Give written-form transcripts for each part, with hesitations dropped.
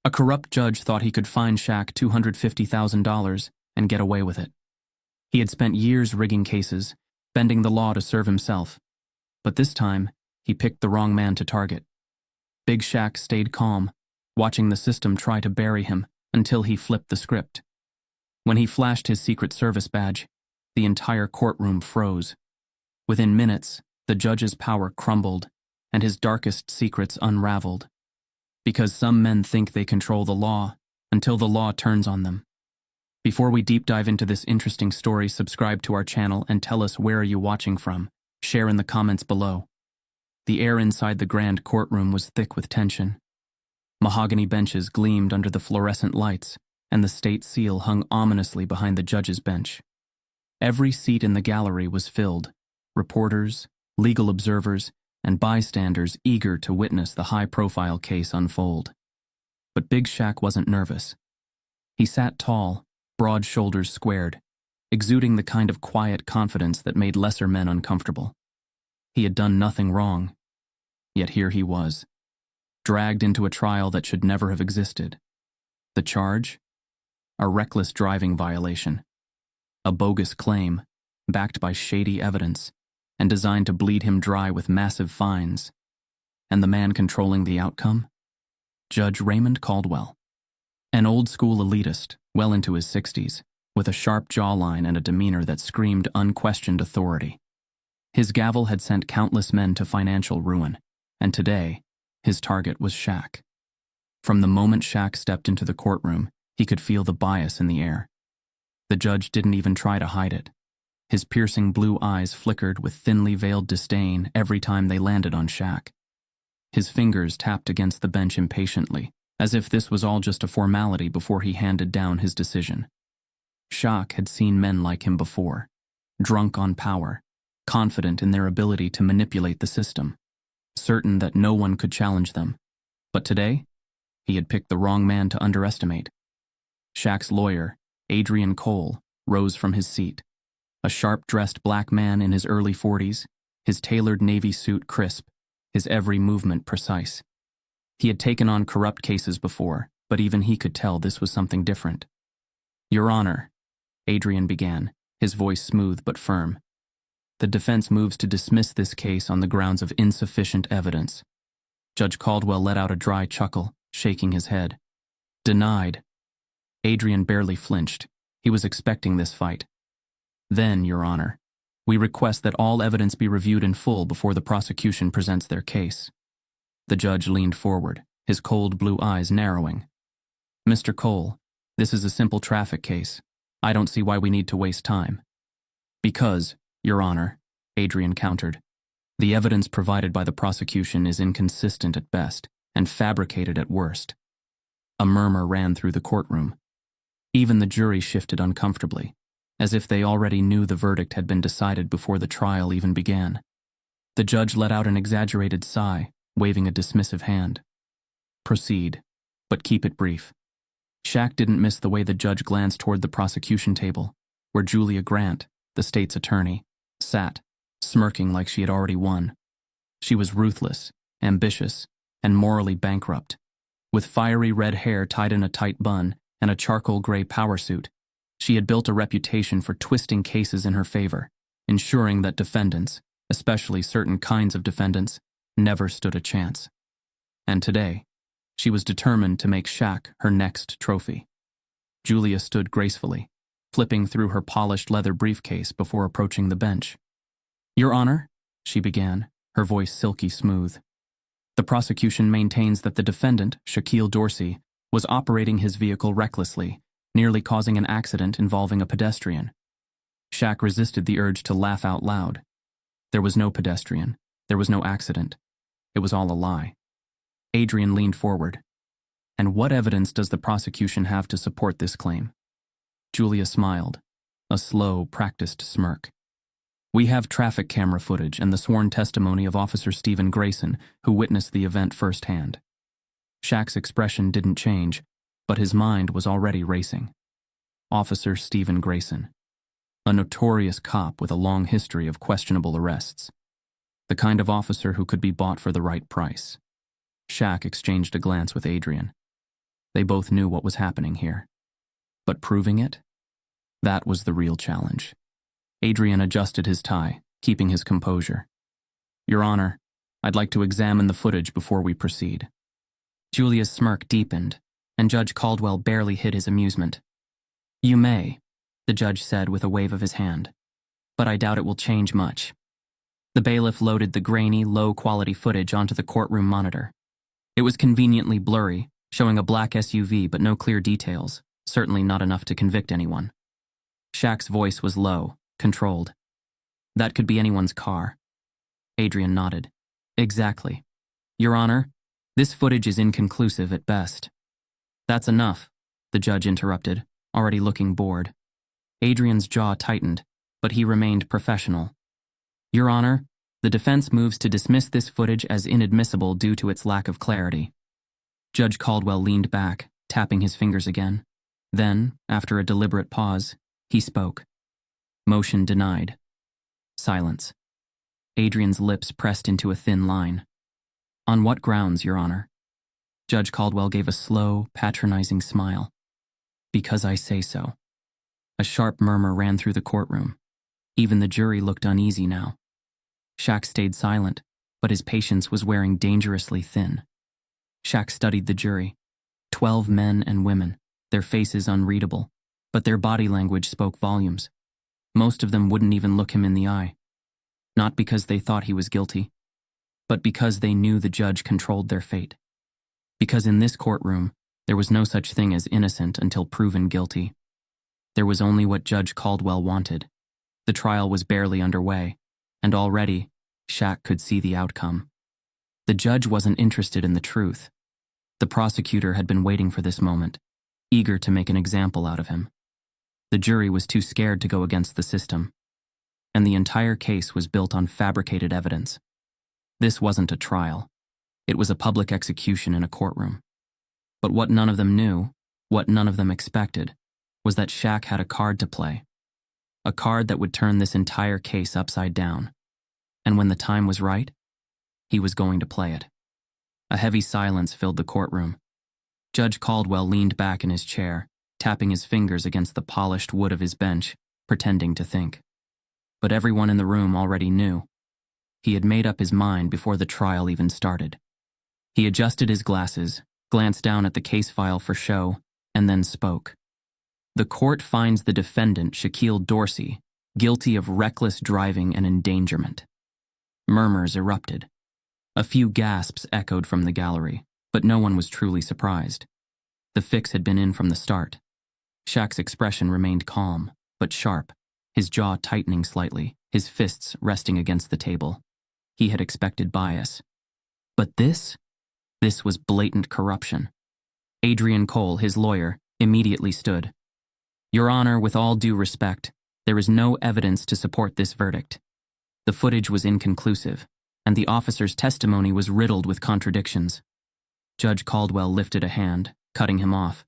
A corrupt judge thought he could fine Shaq $250,000 and get away with it. He had spent years rigging cases, bending the law to serve himself. But this time, he picked the wrong man to target. Big Shaq stayed calm, watching the system try to bury him until he flipped the script. When he flashed his Secret Service badge, the entire courtroom froze. Within minutes, the judge's power crumbled and his darkest secrets unraveled. Because some men think they control the law until the law turns on them. Before we deep dive into this interesting story, subscribe to our channel and tell us where are you watching from. Share in the comments below. The air inside the grand courtroom was thick with tension. Mahogany benches gleamed under the fluorescent lights, and the state seal hung ominously behind the judge's bench. Every seat in the gallery was filled, reporters, legal observers, and bystanders eager to witness the high-profile case unfold. But Big Shaq wasn't nervous. He sat tall, broad shoulders squared, exuding the kind of quiet confidence that made lesser men uncomfortable. He had done nothing wrong, yet here he was, dragged into a trial that should never have existed. The charge? A reckless driving violation. A bogus claim, backed by shady evidence, and designed to bleed him dry with massive fines. And the man controlling the outcome? Judge Raymond Caldwell. An old-school elitist, well into his 60s, with a sharp jawline and a demeanor that screamed unquestioned authority. His gavel had sent countless men to financial ruin, and today, his target was Shaq. From the moment Shaq stepped into the courtroom, he could feel the bias in the air. The judge didn't even try to hide it. His piercing blue eyes flickered with thinly veiled disdain every time they landed on Shaq. His fingers tapped against the bench impatiently, as if this was all just a formality before he handed down his decision. Shaq had seen men like him before, drunk on power, confident in their ability to manipulate the system, certain that no one could challenge them. But today, he had picked the wrong man to underestimate. Shaq's lawyer, Adrian Cole, rose from his seat. A sharp-dressed black man in his early 40s, his tailored navy suit crisp, his every movement precise. He had taken on corrupt cases before, but even he could tell this was something different. "Your Honor," Adrian began, his voice smooth but firm. "The defense moves to dismiss this case on the grounds of insufficient evidence." Judge Caldwell let out a dry chuckle, shaking his head. "Denied." Adrian barely flinched. He was expecting this fight. "Then, Your Honor, we request that all evidence be reviewed in full before the prosecution presents their case." The judge leaned forward, his cold blue eyes narrowing. "Mr. Cole, this is a simple traffic case. I don't see why we need to waste time." "Because, Your Honor," Adrian countered, "the evidence provided by the prosecution is inconsistent at best and fabricated at worst." A murmur ran through the courtroom. Even the jury shifted uncomfortably, as if they already knew the verdict had been decided before the trial even began. The judge let out an exaggerated sigh, waving a dismissive hand. "Proceed, but keep it brief." Shaq didn't miss the way the judge glanced toward the prosecution table, where Julia Grant, the state's attorney, sat, smirking like she had already won. She was ruthless, ambitious, and morally bankrupt. With fiery red hair tied in a tight bun and a charcoal gray power suit, she had built a reputation for twisting cases in her favor, ensuring that defendants, especially certain kinds of defendants, never stood a chance. And today, she was determined to make Shaq her next trophy. Julia stood gracefully, flipping through her polished leather briefcase before approaching the bench. "Your Honor," she began, her voice silky smooth. "The prosecution maintains that the defendant, Shaquille Dorsey, was operating his vehicle recklessly, nearly causing an accident involving a pedestrian." Shaq resisted the urge to laugh out loud. There was no pedestrian. There was no accident. It was all a lie. Adrian leaned forward. "And what evidence does the prosecution have to support this claim?" Julia smiled, a slow, practiced smirk. "We have traffic camera footage and the sworn testimony of Officer Stephen Grayson, who witnessed the event firsthand." Shaq's expression didn't change, but his mind was already racing. Officer Stephen Grayson, a notorious cop with a long history of questionable arrests. The kind of officer who could be bought for the right price. Shaq exchanged a glance with Adrian. They both knew what was happening here. But proving it? That was the real challenge. Adrian adjusted his tie, keeping his composure. Your Honor, I'd like to examine the footage before we proceed. Julia's smirk deepened, and Judge Caldwell barely hid his amusement. You may, the judge said with a wave of his hand, but I doubt it will change much. The bailiff loaded the grainy, low-quality footage onto the courtroom monitor. It was conveniently blurry, showing a black SUV but no clear details, certainly not enough to convict anyone. Shaq's voice was low, controlled. That could be anyone's car. Adrian nodded. Exactly. Your Honor, this footage is inconclusive at best. That's enough, the judge interrupted, already looking bored. Adrian's jaw tightened, but he remained professional. Your Honor, the defense moves to dismiss this footage as inadmissible due to its lack of clarity. Judge Caldwell leaned back, tapping his fingers again. Then, after a deliberate pause, he spoke. Motion denied. Silence. Adrian's lips pressed into a thin line. On what grounds, Your Honor? Judge Caldwell gave a slow, patronizing smile. Because I say so. A sharp murmur ran through the courtroom. Even the jury looked uneasy now. Shaq stayed silent, but his patience was wearing dangerously thin. Shaq studied the jury. 12 men and women, their faces unreadable, but their body language spoke volumes. Most of them wouldn't even look him in the eye. Not because they thought he was guilty, but because they knew the judge controlled their fate. Because in this courtroom, there was no such thing as innocent until proven guilty. There was only what Judge Caldwell wanted. The trial was barely underway, and already, Shaq could see the outcome. The judge wasn't interested in the truth. The prosecutor had been waiting for this moment, eager to make an example out of him. The jury was too scared to go against the system, and the entire case was built on fabricated evidence. This wasn't a trial. It was a public execution in a courtroom. But what none of them knew, what none of them expected, was that Shaq had a card to play. A card that would turn this entire case upside down. And when the time was right, he was going to play it. A heavy silence filled the courtroom. Judge Caldwell leaned back in his chair, tapping his fingers against the polished wood of his bench, pretending to think. But everyone in the room already knew. He had made up his mind before the trial even started. He adjusted his glasses, glanced down at the case file for show, and then spoke. The court finds the defendant, Shaquille Dorsey, guilty of reckless driving and endangerment. Murmurs erupted. A few gasps echoed from the gallery, but no one was truly surprised. The fix had been in from the start. Shaq's expression remained calm, but sharp, his jaw tightening slightly, his fists resting against the table. He had expected bias. But this was blatant corruption. Adrian Cole, his lawyer, immediately stood. Your Honor, with all due respect, there is no evidence to support this verdict. The footage was inconclusive, and the officer's testimony was riddled with contradictions. Judge Caldwell lifted a hand, cutting him off.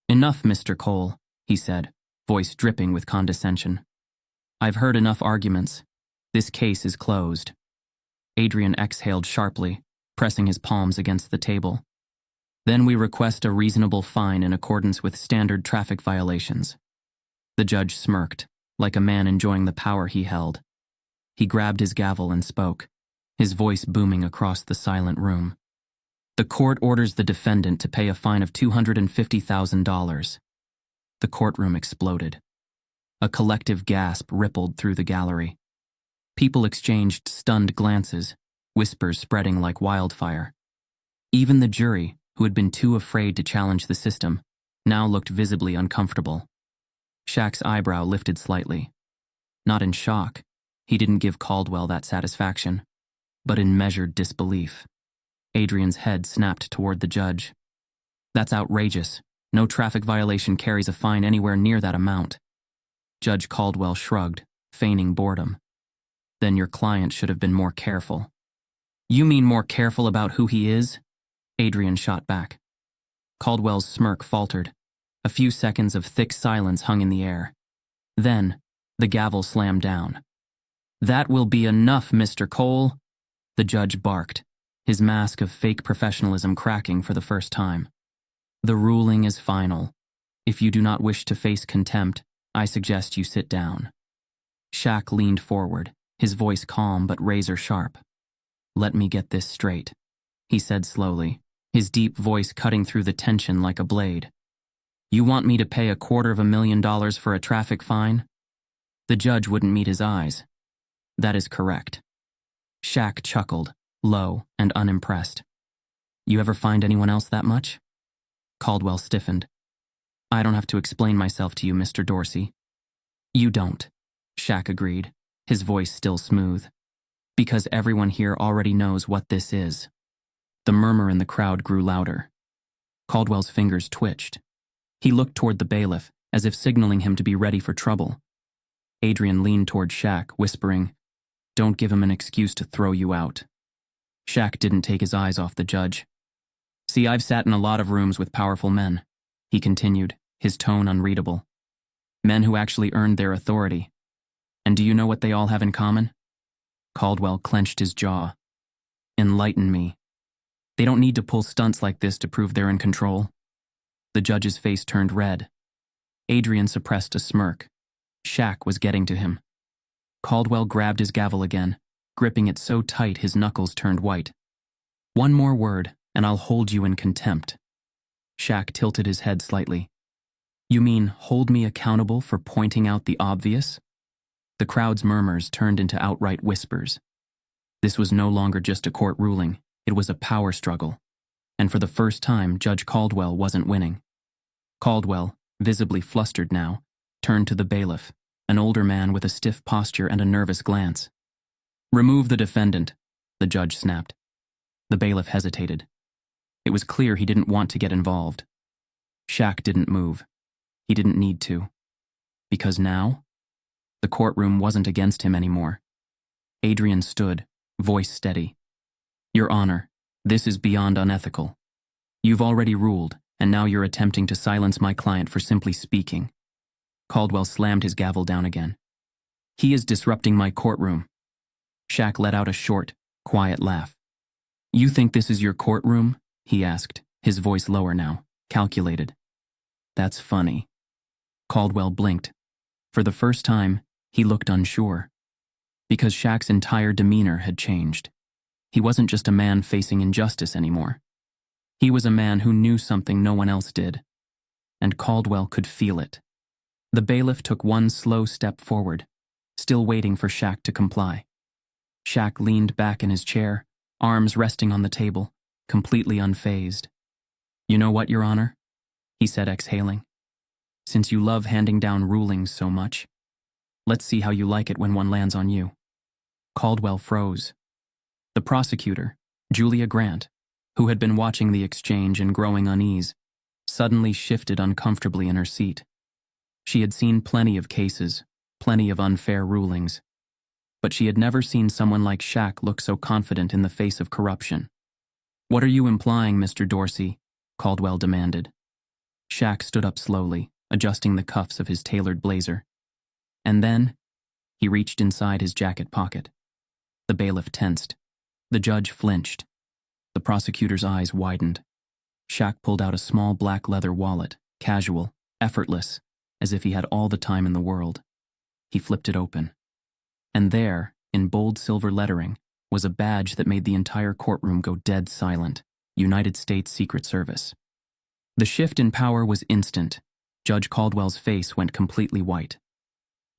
Enough, Mr. Cole, he said, voice dripping with condescension. I've heard enough arguments. This case is closed. Adrian exhaled sharply, pressing his palms against the table. Then we request a reasonable fine in accordance with standard traffic violations. The judge smirked, like a man enjoying the power he held. He grabbed his gavel and spoke, his voice booming across the silent room. The court orders the defendant to pay a fine of $250,000. The courtroom exploded. A collective gasp rippled through the gallery. People exchanged stunned glances, whispers spreading like wildfire. Even the jury, who had been too afraid to challenge the system, now looked visibly uncomfortable. Shaq's eyebrow lifted slightly. Not in shock, he didn't give Caldwell that satisfaction, but in measured disbelief. Adrian's head snapped toward the judge. That's outrageous. No traffic violation carries a fine anywhere near that amount. Judge Caldwell shrugged, feigning boredom. Then your client should have been more careful. You mean more careful about who he is? Adrian shot back. Caldwell's smirk faltered. A few seconds of thick silence hung in the air. Then, the gavel slammed down. That will be enough, Mr. Cole, the judge barked, his mask of fake professionalism cracking for the first time. The ruling is final. If you do not wish to face contempt, I suggest you sit down. Shaq leaned forward, his voice calm but razor sharp. Let me get this straight, he said slowly, his deep voice cutting through the tension like a blade. You want me to pay $250,000 for a traffic fine? The judge wouldn't meet his eyes. That is correct. Shaq chuckled, low and unimpressed. You ever find anyone else that much? Caldwell stiffened. I don't have to explain myself to you, Mr. Dorsey. You don't, Shaq agreed, his voice still smooth. Because everyone here already knows what this is. The murmur in the crowd grew louder. Caldwell's fingers twitched. He looked toward the bailiff, as if signaling him to be ready for trouble. Adrian leaned toward Shaq, whispering, Don't give him an excuse to throw you out. Shaq didn't take his eyes off the judge. See, I've sat in a lot of rooms with powerful men, he continued, his tone unreadable. Men who actually earned their authority. And do you know what they all have in common? Caldwell clenched his jaw. Enlighten me. They don't need to pull stunts like this to prove they're in control. The judge's face turned red. Adrian suppressed a smirk. Shaq was getting to him. Caldwell grabbed his gavel again, gripping it so tight his knuckles turned white. One more word, and I'll hold you in contempt. Shaq tilted his head slightly. You mean hold me accountable for pointing out the obvious? The crowd's murmurs turned into outright whispers. This was no longer just a court ruling, it was a power struggle. And for the first time, Judge Caldwell wasn't winning. Caldwell, visibly flustered now, turned to the bailiff, an older man with a stiff posture and a nervous glance. Remove the defendant, the judge snapped. The bailiff hesitated. It was clear he didn't want to get involved. Shaq didn't move. He didn't need to. Because now, the courtroom wasn't against him anymore. Adrian stood, voice steady. Your Honor, this is beyond unethical. You've already ruled, and now you're attempting to silence my client for simply speaking. Caldwell slammed his gavel down again. He is disrupting my courtroom. Shaq let out a short, quiet laugh. You think this is your courtroom? He asked, his voice lower now, calculated. That's funny. Caldwell blinked. For the first time, he looked unsure. Because Shaq's entire demeanor had changed. He wasn't just a man facing injustice anymore. He was a man who knew something no one else did. And Caldwell could feel it. The bailiff took one slow step forward, still waiting for Shaq to comply. Shaq leaned back in his chair, arms resting on the table, completely unfazed. You know what, Your Honor? He said, exhaling. Since you love handing down rulings so much, let's see how you like it when one lands on you. Caldwell froze. The prosecutor, Julia Grant, who had been watching the exchange in growing unease, suddenly shifted uncomfortably in her seat. She had seen plenty of cases, plenty of unfair rulings, but she had never seen someone like Shaq look so confident in the face of corruption. What are you implying, Mr. Dorsey? Caldwell demanded. Shaq stood up slowly, adjusting the cuffs of his tailored blazer. And then, he reached inside his jacket pocket. The bailiff tensed. The judge flinched. The prosecutor's eyes widened. Shaq pulled out a small black leather wallet, casual, effortless, as if he had all the time in the world. He flipped it open. And there, in bold silver lettering, was a badge that made the entire courtroom go dead silent. United States Secret Service. The shift in power was instant. Judge Caldwell's face went completely white.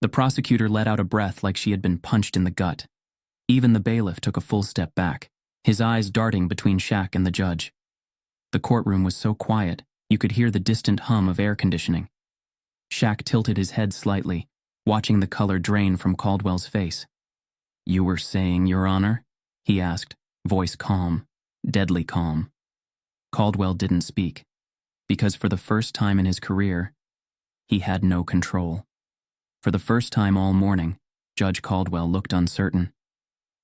The prosecutor let out a breath like she had been punched in the gut. Even the bailiff took a full step back, his eyes darting between Shaq and the judge. The courtroom was so quiet, you could hear the distant hum of air conditioning. Shaq tilted his head slightly, watching the color drain from Caldwell's face. You were saying, Your Honor? He asked, voice calm, deadly calm. Caldwell didn't speak, because for the first time in his career, he had no control. For the first time all morning, Judge Caldwell looked uncertain.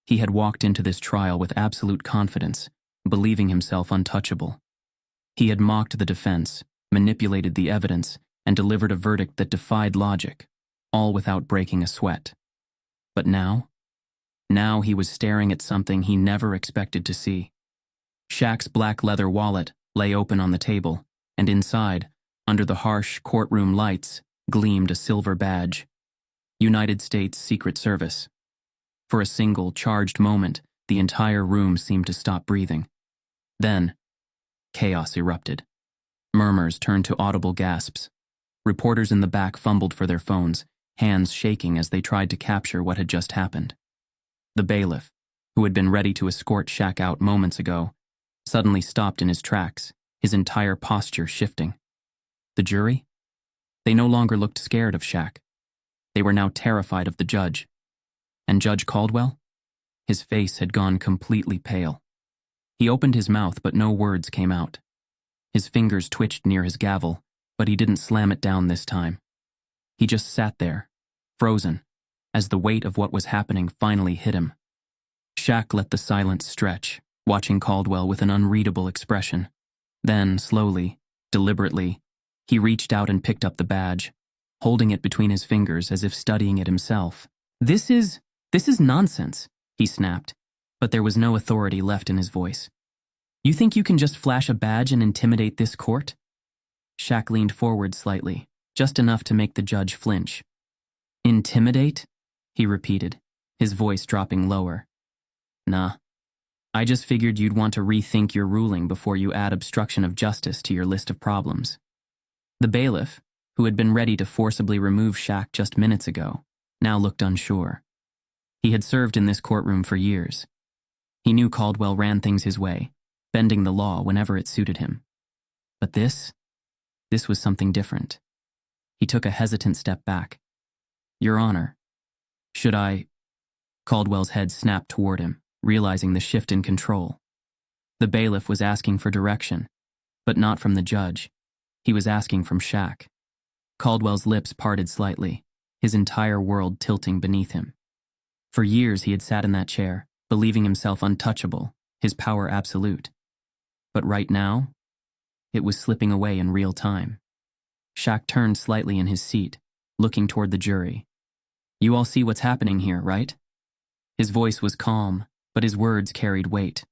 He had walked into this trial with absolute confidence, believing himself untouchable. He had mocked the defense, manipulated the evidence, and delivered a verdict that defied logic, all without breaking a sweat. But now he was staring at something he never expected to see. Shaq's black leather wallet lay open on the table, and inside, under the harsh courtroom lights, gleamed a silver badge. United States Secret Service. For a single, charged moment, the entire room seemed to stop breathing. Then, chaos erupted. Murmurs turned to audible gasps. Reporters in the back fumbled for their phones, hands shaking as they tried to capture what had just happened. The bailiff, who had been ready to escort Shaq out moments ago, suddenly stopped in his tracks, his entire posture shifting. The jury? They no longer looked scared of Shaq. They were now terrified of the judge. And Judge Caldwell? His face had gone completely pale. He opened his mouth, but no words came out. His fingers twitched near his gavel, but he didn't slam it down this time. He just sat there, frozen, as the weight of what was happening finally hit him. Shaq let the silence stretch, watching Caldwell with an unreadable expression. Then, slowly, deliberately, he reached out and picked up the badge, holding it between his fingers as if studying it himself. This is nonsense, he snapped, but there was no authority left in his voice. You think you can just flash a badge and intimidate this court? Shaq leaned forward slightly, just enough to make the judge flinch. Intimidate? He repeated, his voice dropping lower. Nah. I just figured you'd want to rethink your ruling before you add obstruction of justice to your list of problems. The bailiff, who had been ready to forcibly remove Shaq just minutes ago, now looked unsure. He had served in this courtroom for years. He knew Caldwell ran things his way, bending the law whenever it suited him. But this was something different. He took a hesitant step back. Your Honor, should I? Caldwell's head snapped toward him, realizing the shift in control. The bailiff was asking for direction, but not from the judge. He was asking from Shaq. Caldwell's lips parted slightly, his entire world tilting beneath him. For years he had sat in that chair, believing himself untouchable, his power absolute. But right now, it was slipping away in real time. Shaq turned slightly in his seat, looking toward the jury. You all see what's happening here, right? His voice was calm, but his words carried weight.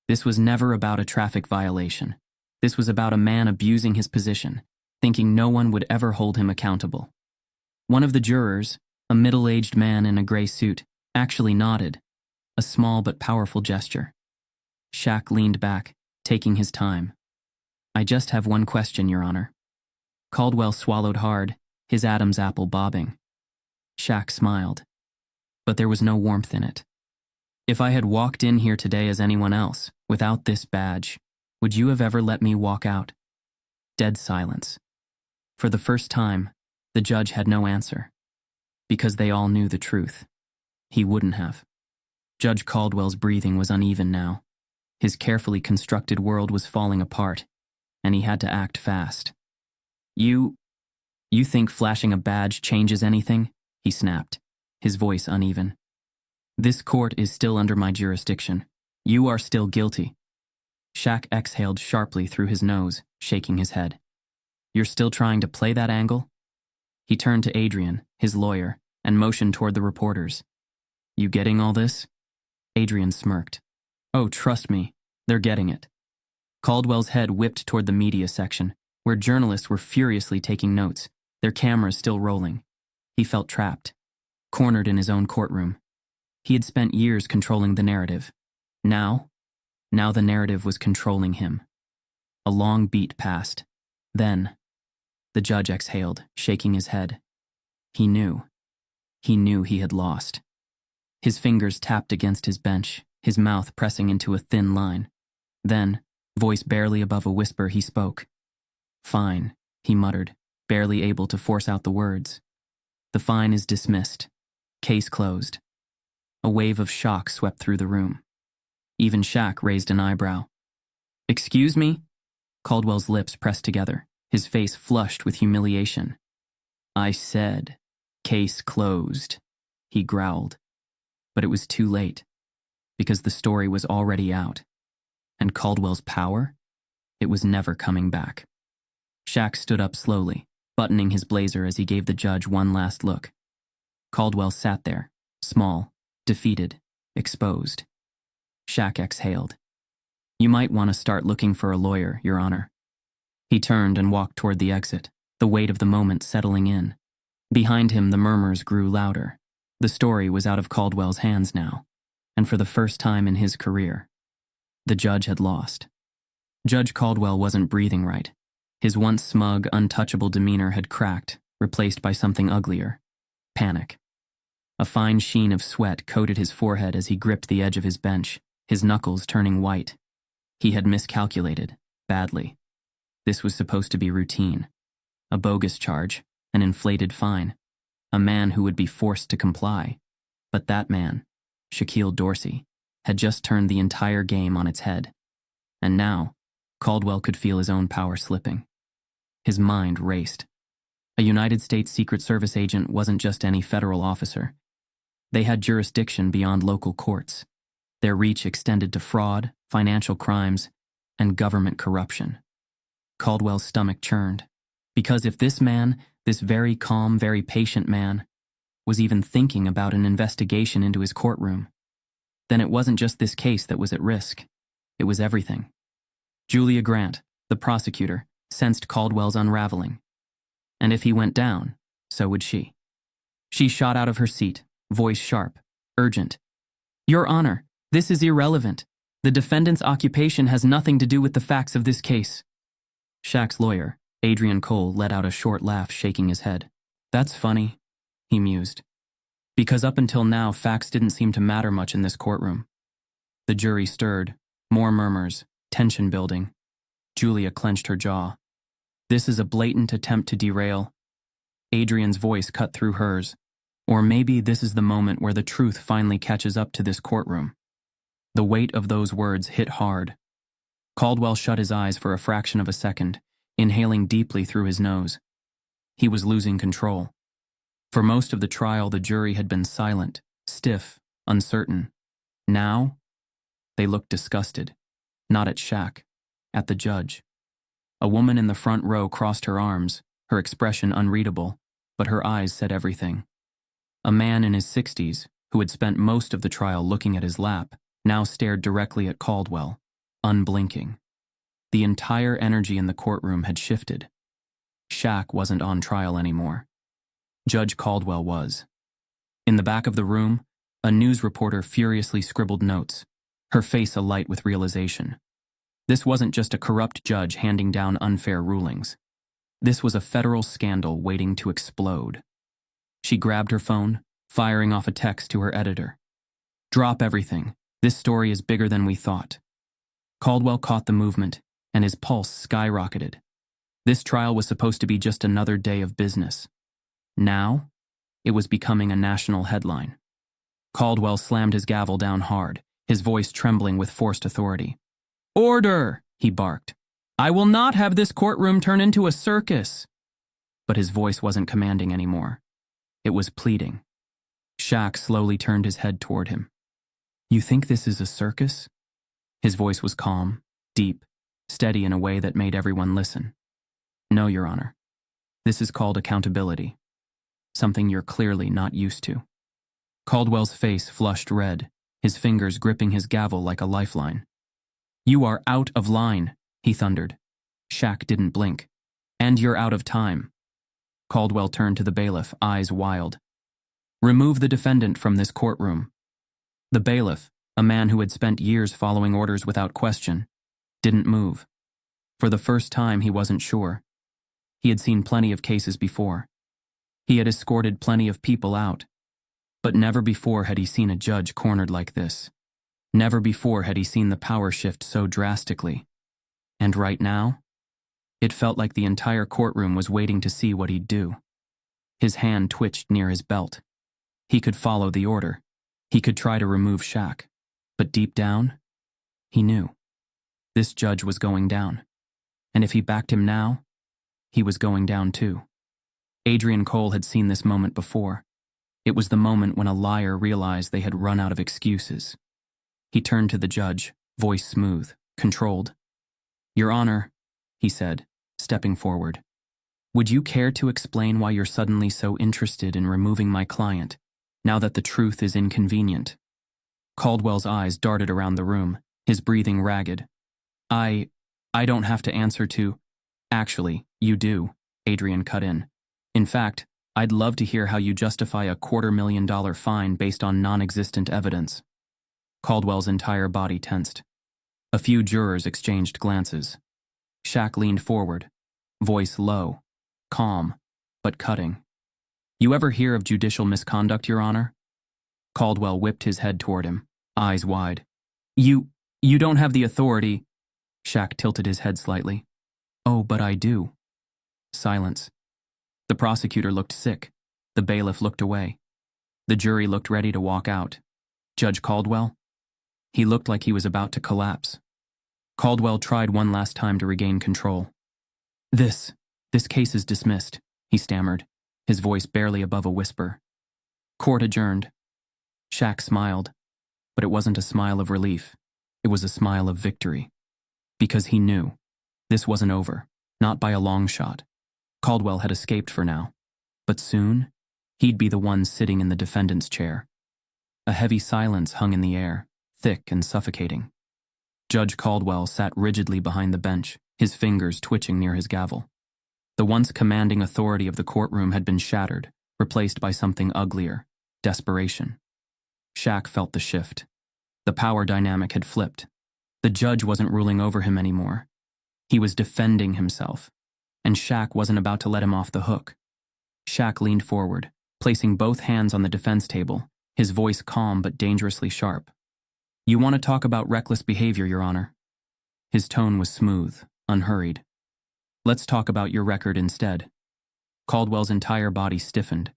This was never about a traffic violation. This was about a man abusing his position, thinking no one would ever hold him accountable. One of the jurors, a middle-aged man in a gray suit, actually nodded, a small but powerful gesture. Shaq leaned back, taking his time. I just have one question, Your Honor. Caldwell swallowed hard, his Adam's apple bobbing. Shaq smiled, but there was no warmth in it. If I had walked in here today as anyone else, without this badge, would you have ever let me walk out? Dead silence. For the first time, the judge had no answer. Because they all knew the truth. He wouldn't have. Judge Caldwell's breathing was uneven now. His carefully constructed world was falling apart, and he had to act fast. You think flashing a badge changes anything? He snapped, his voice uneven. This court is still under my jurisdiction. You are still guilty. Shaq exhaled sharply through his nose, shaking his head. You're still trying to play that angle? He turned to Adrian, his lawyer, and motioned toward the reporters. You getting all this? Adrian smirked. Oh, trust me, they're getting it. Caldwell's head whipped toward the media section, where journalists were furiously taking notes, their cameras still rolling. He felt trapped, cornered in his own courtroom. He had spent years controlling the narrative. Now the narrative was controlling him. A long beat passed. Then, the judge exhaled, shaking his head. He knew he had lost. His fingers tapped against his bench, his mouth pressing into a thin line. Then, voice barely above a whisper, he spoke. Fine, he muttered, barely able to force out the words. The fine is dismissed. Case closed. A wave of shock swept through the room. Even Shaq raised an eyebrow. Excuse me? Caldwell's lips pressed together, his face flushed with humiliation. I said, case closed, he growled. But it was too late, because the story was already out. And Caldwell's power? It was never coming back. Shaq stood up slowly, buttoning his blazer as he gave the judge one last look. Caldwell sat there, small, defeated, exposed. Shaq exhaled. You might want to start looking for a lawyer, Your Honor. He turned and walked toward the exit, the weight of the moment settling in. Behind him, the murmurs grew louder. The story was out of Caldwell's hands now, and for the first time in his career, the judge had lost. Judge Caldwell wasn't breathing right. His once smug, untouchable demeanor had cracked, replaced by something uglier: panic. A fine sheen of sweat coated his forehead as he gripped the edge of his bench, his knuckles turning white. He had miscalculated, badly. This was supposed to be routine. A bogus charge, an inflated fine, a man who would be forced to comply. But that man, Shaquille Dorsey, had just turned the entire game on its head. And now, Caldwell could feel his own power slipping. His mind raced. A United States Secret Service agent wasn't just any federal officer. They had jurisdiction beyond local courts. Their reach extended to fraud, financial crimes, and government corruption. Caldwell's stomach churned. Because if this man, this very calm, very patient man, was even thinking about an investigation into his courtroom, then it wasn't just this case that was at risk. It was everything. Julia Grant, the prosecutor, sensed Caldwell's unraveling. And if he went down, so would she. She shot out of her seat, voice sharp, urgent. "Your Honor, this is irrelevant. The defendant's occupation has nothing to do with the facts of this case." Shaq's lawyer, Adrian Cole, let out a short laugh, shaking his head. "That's funny," he mused. "Because up until now, facts didn't seem to matter much in this courtroom." The jury stirred, more murmurs, tension building. Julia clenched her jaw. "This is a blatant attempt to derail." Adrian's voice cut through hers. "Or maybe this is the moment where the truth finally catches up to this courtroom." The weight of those words hit hard. Caldwell shut his eyes for a fraction of a second, inhaling deeply through his nose. He was losing control. For most of the trial, the jury had been silent, stiff, uncertain. Now, they looked disgusted. Not at Shaq, at the judge. A woman in the front row crossed her arms, her expression unreadable, but her eyes said everything. A man in his 60s, who had spent most of the trial looking at his lap, now stared directly at Caldwell, unblinking. The entire energy in the courtroom had shifted. Shaq wasn't on trial anymore. Judge Caldwell was. In the back of the room, a news reporter furiously scribbled notes, her face alight with realization. This wasn't just a corrupt judge handing down unfair rulings. This was a federal scandal waiting to explode. She grabbed her phone, firing off a text to her editor. "Drop everything. This story is bigger than we thought." Caldwell caught the movement, and his pulse skyrocketed. This trial was supposed to be just another day of business. Now, it was becoming a national headline. Caldwell slammed his gavel down hard, his voice trembling with forced authority. "Order!" he barked. "I will not have this courtroom turn into a circus." But his voice wasn't commanding anymore. It was pleading. Shaq slowly turned his head toward him. "You think this is a circus?" His voice was calm, deep, steady in a way that made everyone listen. "No, Your Honor. This is called accountability. Something you're clearly not used to." Caldwell's face flushed red, his fingers gripping his gavel like a lifeline. "You are out of line," he thundered. Shaq didn't blink. "And you're out of time." Caldwell turned to the bailiff, eyes wild. "Remove the defendant from this courtroom." The bailiff, a man who had spent years following orders without question, didn't move. For the first time, he wasn't sure. He had seen plenty of cases before. He had escorted plenty of people out. But never before had he seen a judge cornered like this. Never before had he seen the power shift so drastically. And right now, it felt like the entire courtroom was waiting to see what he'd do. His hand twitched near his belt. He could follow the order. He could try to remove Shaq. But deep down, he knew. This judge was going down. And if he backed him now, he was going down too. Adrian Cole had seen this moment before. It was the moment when a liar realized they had run out of excuses. He turned to the judge, voice smooth, controlled. "Your Honor," he said, stepping forward, "would you care to explain why you're suddenly so interested in removing my client, now that the truth is inconvenient?" Caldwell's eyes darted around the room, his breathing ragged. I don't have to answer to..." Actually, you do, Adrian cut in. In fact, I'd love to hear how you justify a $250,000 fine based on non-existent evidence. Caldwell's entire body tensed. A few jurors exchanged glances. Shaq leaned forward, voice low, calm, but cutting. You ever hear of judicial misconduct, Your Honor? Caldwell whipped his head toward him, eyes wide. You don't have the authority. Shaq tilted his head slightly. Oh, but I do. Silence. The prosecutor looked sick. The bailiff looked away. The jury looked ready to walk out. Judge Caldwell? He looked like he was about to collapse. Caldwell tried one last time to regain control. This case is dismissed, he stammered, his voice barely above a whisper. Court adjourned. Shaq smiled, but it wasn't a smile of relief. It was a smile of victory. Because he knew this wasn't over, not by a long shot. Caldwell had escaped for now, but soon he'd be the one sitting in the defendant's chair. A heavy silence hung in the air, thick and suffocating. Judge Caldwell sat rigidly behind the bench, his fingers twitching near his gavel. The once commanding authority of the courtroom had been shattered, replaced by something uglier, desperation. Shaq felt the shift. The power dynamic had flipped. The judge wasn't ruling over him anymore. He was defending himself, and Shaq wasn't about to let him off the hook. Shaq leaned forward, placing both hands on the defense table, his voice calm but dangerously sharp. You want to talk about reckless behavior, Your Honor? His tone was smooth, unhurried. Let's talk about your record instead. Caldwell's entire body stiffened.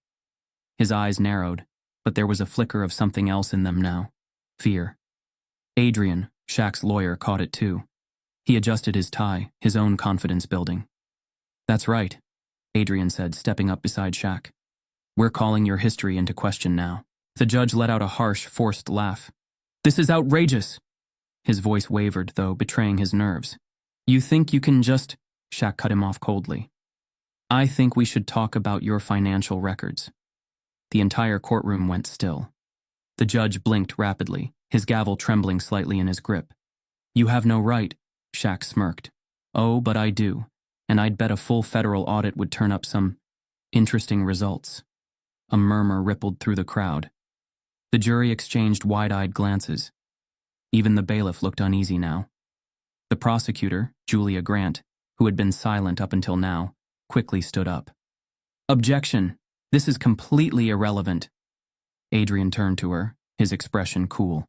His eyes narrowed, but there was a flicker of something else in them now. Fear. Adrian, Shaq's lawyer, caught it too. He adjusted his tie, his own confidence building. That's right, Adrian said, stepping up beside Shaq. We're calling your history into question now. The judge let out a harsh, forced laugh. This is outrageous. His voice wavered, though, betraying his nerves. You think you can just... Shaq cut him off coldly. I think we should talk about your financial records. The entire courtroom went still. The judge blinked rapidly, his gavel trembling slightly in his grip. You have no right, Shaq smirked. Oh, but I do, and I'd bet a full federal audit would turn up some interesting results. A murmur rippled through the crowd. The jury exchanged wide-eyed glances. Even the bailiff looked uneasy now. The prosecutor, Julia Grant, who had been silent up until now, quickly stood up. Objection! This is completely irrelevant. Adrian turned to her, his expression cool.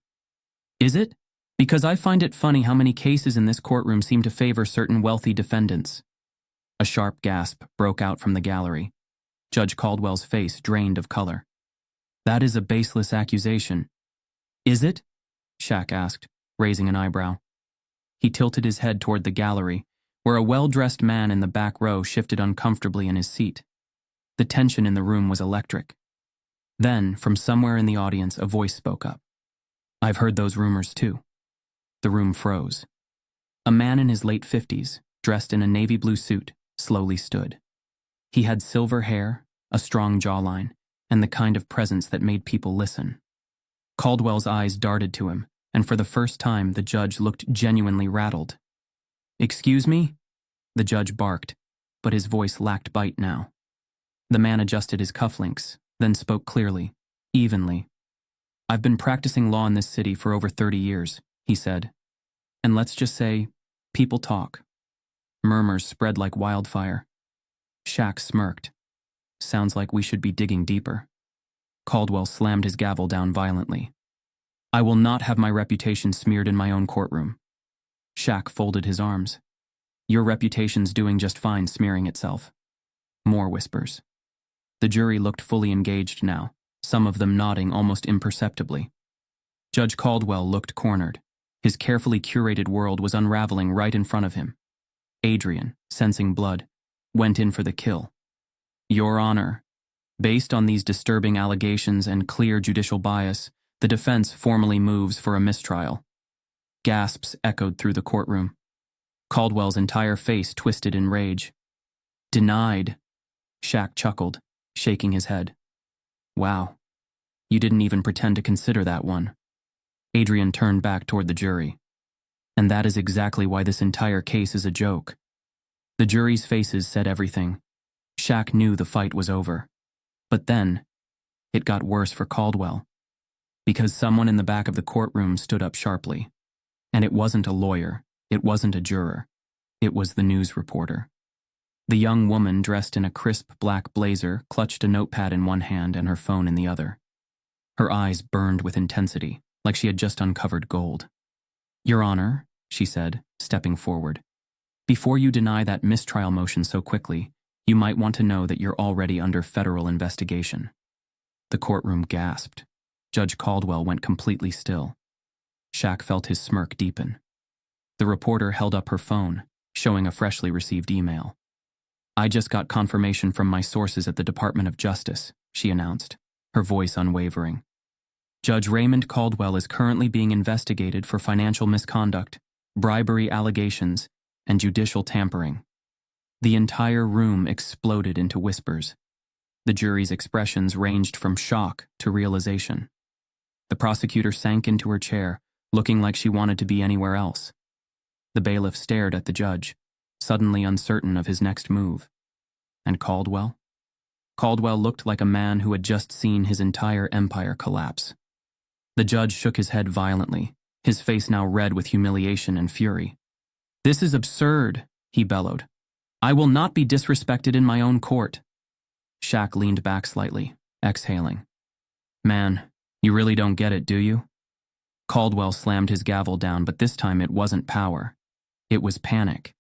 Is it? Because I find it funny how many cases in this courtroom seem to favor certain wealthy defendants. A sharp gasp broke out from the gallery. Judge Caldwell's face drained of color. That is a baseless accusation. Is it? Shaq asked, raising an eyebrow. He tilted his head toward the gallery, where a well-dressed man in the back row shifted uncomfortably in his seat. The tension in the room was electric. Then, from somewhere in the audience, a voice spoke up. I've heard those rumors too. The room froze. A man in his late 50s, dressed in a navy blue suit, slowly stood. He had silver hair, a strong jawline, and the kind of presence that made people listen. Caldwell's eyes darted to him, and for the first time the judge looked genuinely rattled. Excuse me? The judge barked, but his voice lacked bite now. The man adjusted his cufflinks, then spoke clearly, evenly. I've been practicing law in this city for over 30 years, he said. And let's just say, people talk. Murmurs spread like wildfire. Shaq smirked. Sounds like we should be digging deeper. Caldwell slammed his gavel down violently. I will not have my reputation smeared in my own courtroom. Shaq folded his arms. Your reputation's doing just fine smearing itself. More whispers. The jury looked fully engaged now, some of them nodding almost imperceptibly. Judge Caldwell looked cornered. His carefully curated world was unraveling right in front of him. Adrian, sensing blood, went in for the kill. Your Honor, based on these disturbing allegations and clear judicial bias, the defense formally moves for a mistrial. Gasps echoed through the courtroom. Caldwell's entire face twisted in rage. Denied. Shaq chuckled, shaking his head. Wow. You didn't even pretend to consider that one. Adrian turned back toward the jury. And that is exactly why this entire case is a joke. The jury's faces said everything. Shaq knew the fight was over. But then, it got worse for Caldwell. Because someone in the back of the courtroom stood up sharply. And it wasn't a lawyer, it wasn't a juror. It was the news reporter. The young woman, dressed in a crisp black blazer, clutched a notepad in one hand and her phone in the other. Her eyes burned with intensity, like she had just uncovered gold. "Your Honor," she said, stepping forward, "before you deny that mistrial motion so quickly, you might want to know that you're already under federal investigation." The courtroom gasped. Judge Caldwell went completely still. Shaq felt his smirk deepen. The reporter held up her phone, showing a freshly received email. "I just got confirmation from my sources at the Department of Justice," she announced, her voice unwavering. "Judge Raymond Caldwell is currently being investigated for financial misconduct, bribery allegations, and judicial tampering." The entire room exploded into whispers. The jury's expressions ranged from shock to realization. The prosecutor sank into her chair, looking like she wanted to be anywhere else. The bailiff stared at the judge, suddenly uncertain of his next move. And Caldwell? Caldwell looked like a man who had just seen his entire empire collapse. The judge shook his head violently, his face now red with humiliation and fury. "This is absurd," he bellowed. "I will not be disrespected in my own court." Shaq leaned back slightly, exhaling. "Man, you really don't get it, do you?" Caldwell slammed his gavel down, but this time it wasn't power. It was panic.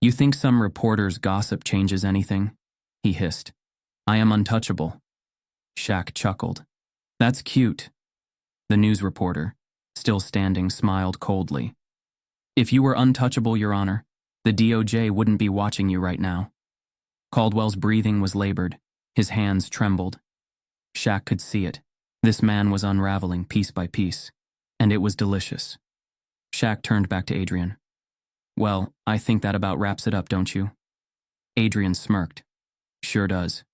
"You think some reporter's gossip changes anything?" he hissed. "I am untouchable." Shaq chuckled. "That's cute." The news reporter, still standing, smiled coldly. "If you were untouchable, Your Honor, the DOJ wouldn't be watching you right now." Caldwell's breathing was labored. His hands trembled. Shaq could see it. This man was unraveling piece by piece, and it was delicious. Shaq turned back to Adrian. "Well, I think that about wraps it up, don't you?" Adrian smirked. "Sure does."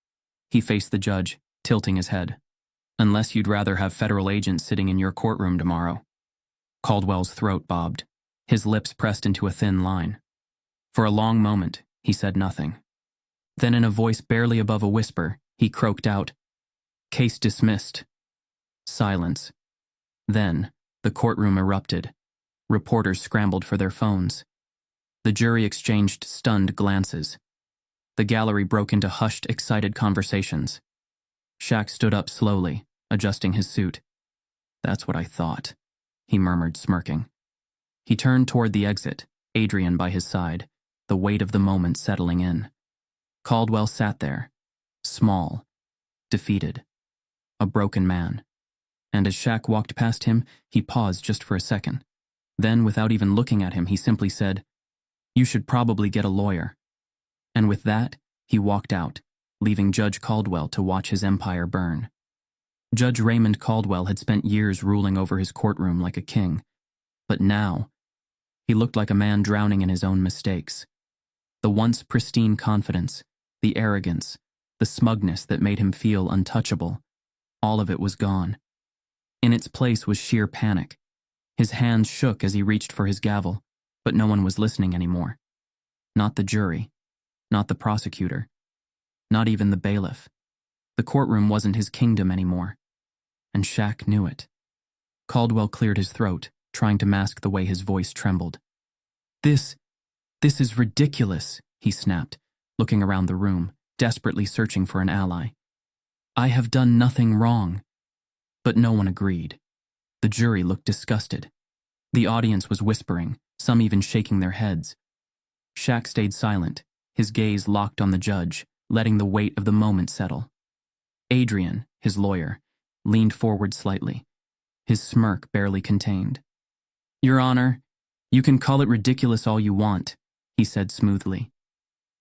He faced the judge, tilting his head. "Unless you'd rather have federal agents sitting in your courtroom tomorrow." Caldwell's throat bobbed. His lips pressed into a thin line. For a long moment, he said nothing. Then in a voice barely above a whisper, he croaked out, "Case dismissed." Silence. Then, the courtroom erupted. Reporters scrambled for their phones. The jury exchanged stunned glances. The gallery broke into hushed, excited conversations. Shaq stood up slowly, adjusting his suit. "That's what I thought," he murmured, smirking. He turned toward the exit, Adrian by his side, the weight of the moment settling in. Caldwell sat there, small, defeated, a broken man. And as Shaq walked past him, he paused just for a second. Then, without even looking at him, he simply said, "You should probably get a lawyer." And with that, he walked out, leaving Judge Caldwell to watch his empire burn. Judge Raymond Caldwell had spent years ruling over his courtroom like a king, but now, he looked like a man drowning in his own mistakes. The once pristine confidence, the arrogance, the smugness that made him feel untouchable, all of it was gone. In its place was sheer panic. His hands shook as he reached for his gavel, but no one was listening anymore. Not the jury, not the prosecutor, not even the bailiff. The courtroom wasn't his kingdom anymore, and Shaq knew it. Caldwell cleared his throat, trying to mask the way his voice trembled. This is ridiculous," he snapped, looking around the room, desperately searching for an ally. "I have done nothing wrong." But no one agreed. The jury looked disgusted. The audience was whispering, some even shaking their heads. Shaq stayed silent, his gaze locked on the judge, letting the weight of the moment settle. Adrian, his lawyer, leaned forward slightly, his smirk barely contained. "Your Honor, you can call it ridiculous all you want," he said smoothly.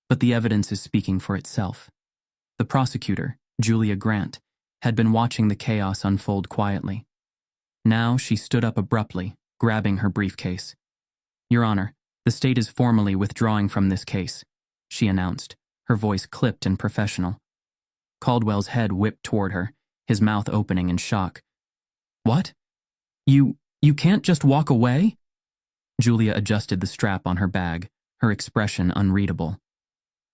"But the evidence is speaking for itself." The prosecutor, Julia Grant, had been watching the chaos unfold quietly. Now she stood up abruptly, grabbing her briefcase. "Your Honor, the state is formally withdrawing from this case," she announced, her voice clipped and professional. Caldwell's head whipped toward her, his mouth opening in shock. "What? You can't just walk away?" Julia adjusted the strap on her bag, her expression unreadable.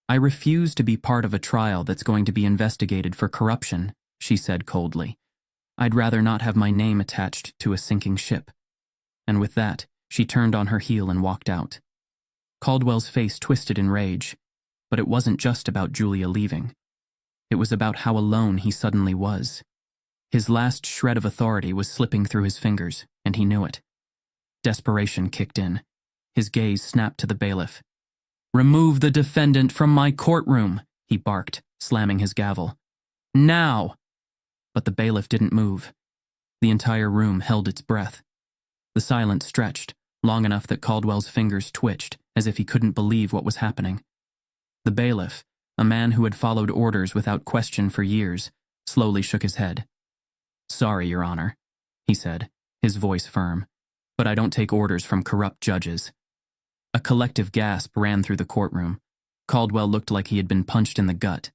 "I refuse to be part of a trial that's going to be investigated for corruption," she said coldly. "I'd rather not have my name attached to a sinking ship." And with that, she turned on her heel and walked out. Caldwell's face twisted in rage, but it wasn't just about Julia leaving. It was about how alone he suddenly was. His last shred of authority was slipping through his fingers, and he knew it. Desperation kicked in. His gaze snapped to the bailiff. "Remove the defendant from my courtroom," he barked, slamming his gavel. "Now!" But the bailiff didn't move. The entire room held its breath. The silence stretched, long enough that Caldwell's fingers twitched, as if he couldn't believe what was happening. The bailiff, a man who had followed orders without question for years, slowly shook his head. "Sorry, Your Honor," he said, his voice firm, "but I don't take orders from corrupt judges." A collective gasp ran through the courtroom. Caldwell looked like he had been punched in the gut.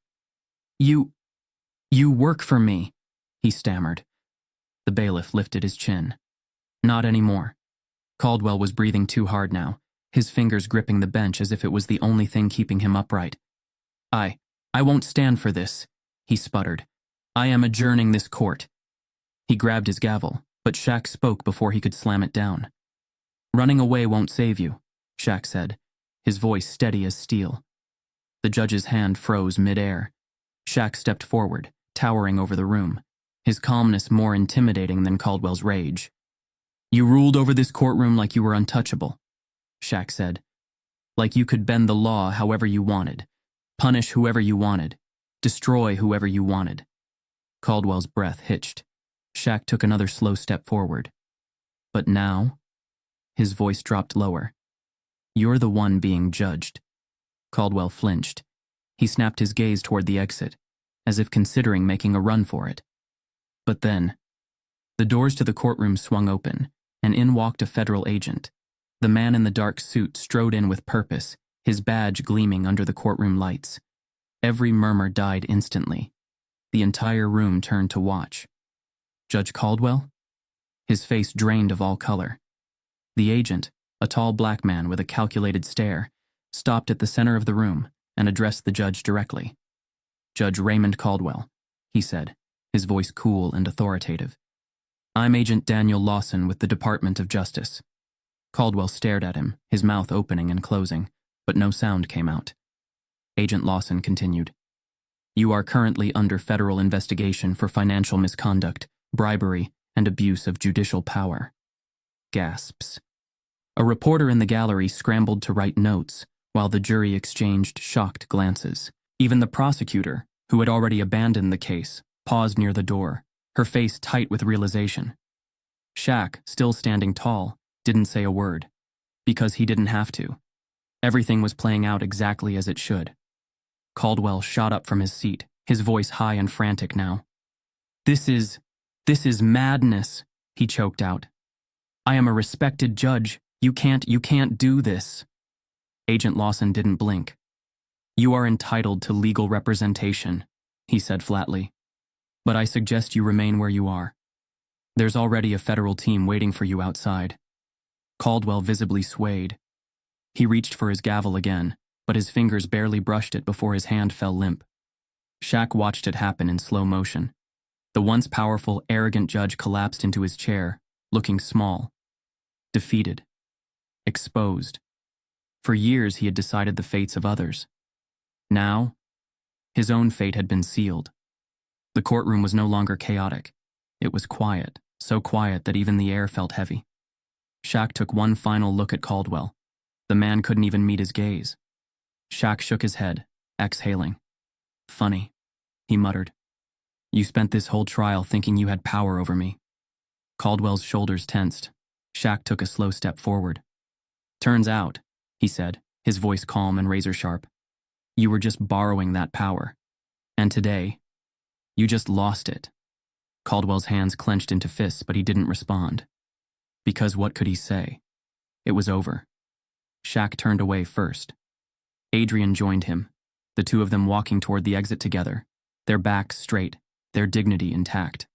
You work for me," he stammered. The bailiff lifted his chin. "Not anymore." Caldwell was breathing too hard now, his fingers gripping the bench as if it was the only thing keeping him upright. I won't stand for this," he sputtered. "I am adjourning this court." He grabbed his gavel, but Shaq spoke before he could slam it down. "Running away won't save you," Shaq said, his voice steady as steel. The judge's hand froze mid-air. Shaq stepped forward, towering over the room, his calmness more intimidating than Caldwell's rage. "You ruled over this courtroom like you were untouchable," Shaq said. "Like you could bend the law however you wanted, punish whoever you wanted, destroy whoever you wanted." Caldwell's breath hitched. Shaq took another slow step forward. "But now?" His voice dropped lower. "You're the one being judged." Caldwell flinched. He snapped his gaze toward the exit, as if considering making a run for it. But then, the doors to the courtroom swung open, and in walked a federal agent. The man in the dark suit strode in with purpose, his badge gleaming under the courtroom lights. Every murmur died instantly. The entire room turned to watch. Judge Caldwell? His face drained of all color. The agent, a tall black man with a calculated stare, stopped at the center of the room and addressed the judge directly. "Judge Raymond Caldwell," he said, his voice cool and authoritative. "I'm Agent Daniel Lawson with the Department of Justice." Caldwell stared at him, his mouth opening and closing, but no sound came out. Agent Lawson continued. "You are currently under federal investigation for financial misconduct, bribery, and abuse of judicial power." Gasps. A reporter in the gallery scrambled to write notes, while the jury exchanged shocked glances. Even the prosecutor, who had already abandoned the case, paused near the door, her face tight with realization. Shaq, still standing tall, didn't say a word, because he didn't have to. Everything was playing out exactly as it should. Caldwell shot up from his seat, his voice high and frantic now. This is madness," he choked out. "I am a respected judge. You can't do this." Agent Lawson didn't blink. "You are entitled to legal representation," he said flatly. "But I suggest you remain where you are. There's already a federal team waiting for you outside." Caldwell visibly swayed. He reached for his gavel again, but his fingers barely brushed it before his hand fell limp. Shaq watched it happen in slow motion. The once powerful, arrogant judge collapsed into his chair, looking small, defeated, exposed. For years he had decided the fates of others. Now, his own fate had been sealed. The courtroom was no longer chaotic. It was quiet, so quiet that even the air felt heavy. Shaq took one final look at Caldwell. The man couldn't even meet his gaze. Shaq shook his head, exhaling. "Funny," he muttered. "You spent this whole trial thinking you had power over me." Caldwell's shoulders tensed. Shaq took a slow step forward. "Turns out," he said, his voice calm and razor-sharp, "you were just borrowing that power. And today, you just lost it." Caldwell's hands clenched into fists, but he didn't respond. Because what could he say? It was over. Shaq turned away first. Adrian joined him, the two of them walking toward the exit together, their backs straight, their dignity intact.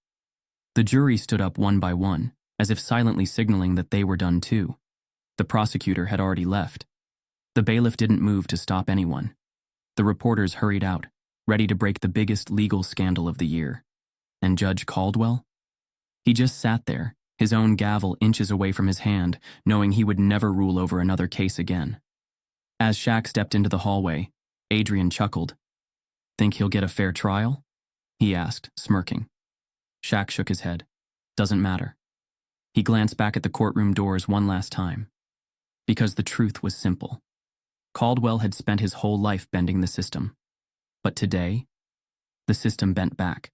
The jury stood up one by one, as if silently signaling that they were done too. The prosecutor had already left. The bailiff didn't move to stop anyone. The reporters hurried out, ready to break the biggest legal scandal of the year. And Judge Caldwell? He just sat there, his own gavel inches away from his hand, knowing he would never rule over another case again. As Shaq stepped into the hallway, Adrian chuckled. "Think he'll get a fair trial?" he asked, smirking. Shaq shook his head. "Doesn't matter." He glanced back at the courtroom doors one last time. Because the truth was simple. Caldwell had spent his whole life bending the system. But today, the system bent back.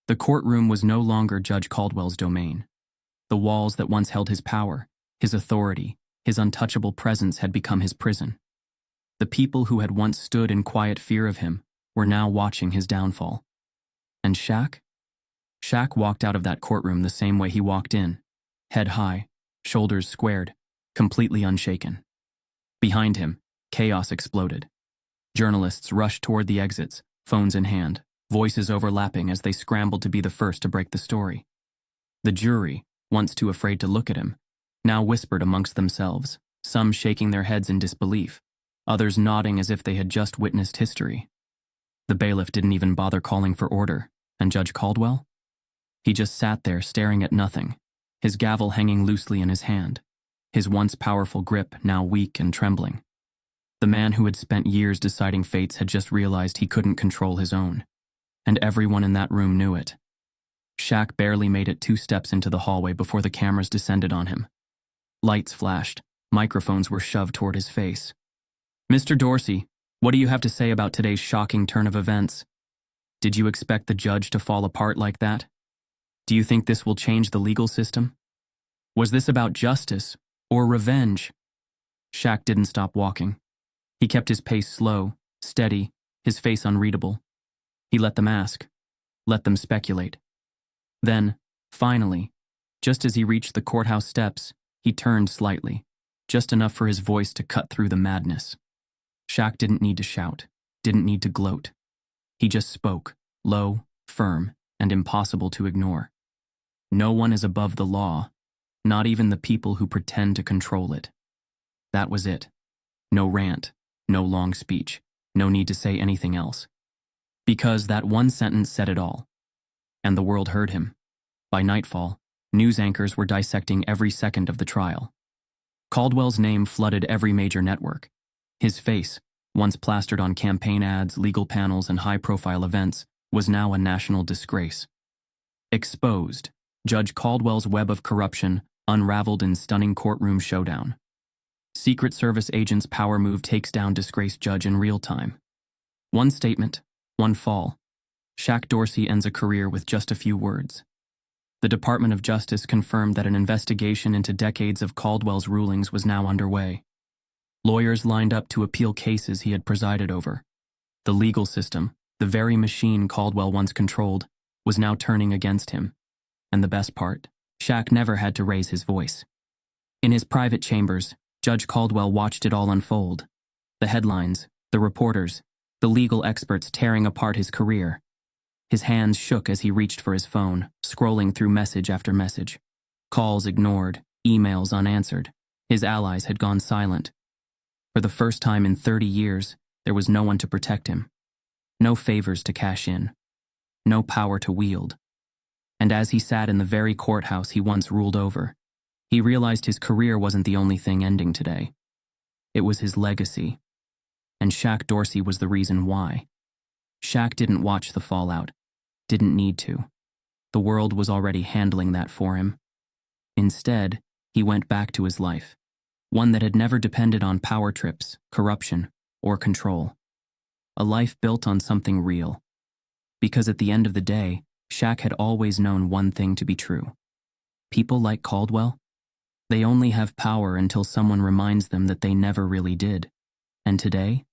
The courtroom was no longer Judge Caldwell's domain. The walls that once held his power, his authority, his untouchable presence had become his prison. The people who had once stood in quiet fear of him were now watching his downfall. And Shaq? Shaq walked out of that courtroom the same way he walked in, head high, shoulders squared, completely unshaken. Behind him, chaos exploded. Journalists rushed toward the exits, phones in hand, voices overlapping as they scrambled to be the first to break the story. The jury, once too afraid to look at him, now whispered amongst themselves, some shaking their heads in disbelief, others nodding as if they had just witnessed history. The bailiff didn't even bother calling for order, and Judge Caldwell? He just sat there staring at nothing, his gavel hanging loosely in his hand, his once powerful grip now weak and trembling. The man who had spent years deciding fates had just realized he couldn't control his own, and everyone in that room knew it. Shaq barely made it 2 steps into the hallway before the cameras descended on him. Lights flashed, microphones were shoved toward his face. "Mr. Dorsey, what do you have to say about today's shocking turn of events? Did you expect the judge to fall apart like that? Do you think this will change the legal system? Was this about justice or revenge?" Shaq didn't stop walking. He kept his pace slow, steady, his face unreadable. He let them ask, let them speculate. Then, finally, just as he reached the courthouse steps, he turned slightly, just enough for his voice to cut through the madness. Shaq didn't need to shout, didn't need to gloat. He just spoke, low, firm, and impossible to ignore. No one is above the law, not even the people who pretend to control it. That was it. No rant, no long speech, no need to say anything else. Because that one sentence said it all. And the world heard him. By nightfall, news anchors were dissecting every second of the trial. Caldwell's name flooded every major network. His face, once plastered on campaign ads, legal panels, and high-profile events, was now a national disgrace. Exposed, Judge Caldwell's web of corruption unraveled in stunning courtroom showdown. Secret Service agents' power move takes down disgraced judge in real time. One statement, one fall. Shaq Dorsey ends a career with just a few words. The Department of Justice confirmed that an investigation into decades of Caldwell's rulings was now underway. Lawyers lined up to appeal cases he had presided over. The legal system, the very machine Caldwell once controlled, was now turning against him. And the best part, Shaq never had to raise his voice. In his private chambers, Judge Caldwell watched it all unfold. The headlines, the reporters, the legal experts tearing apart his career. His hands shook as he reached for his phone, scrolling through message after message. Calls ignored, emails unanswered. His allies had gone silent. For the first time in 30 years, there was no one to protect him. No favors to cash in. No power to wield. And as he sat in the very courthouse he once ruled over, he realized his career wasn't the only thing ending today. It was his legacy. And Shaq Dorsey was the reason why. Shaq didn't watch the fallout. Didn't need to. The world was already handling that for him. Instead, he went back to his life. One that had never depended on power trips, corruption, or control. A life built on something real. Because at the end of the day, Shaq had always known one thing to be true. People like Caldwell, they only have power until someone reminds them that they never really did. And today,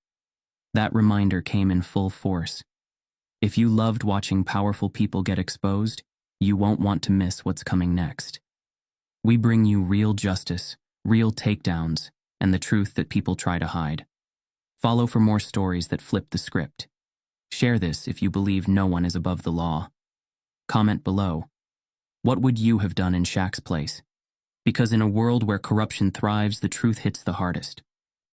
that reminder came in full force. If you loved watching powerful people get exposed, you won't want to miss what's coming next. We bring you real justice, real takedowns, and the truth that people try to hide. Follow for more stories that flip the script. Share this if you believe no one is above the law. Comment below. What would you have done in Shaq's place? Because in a world where corruption thrives, the truth hits the hardest.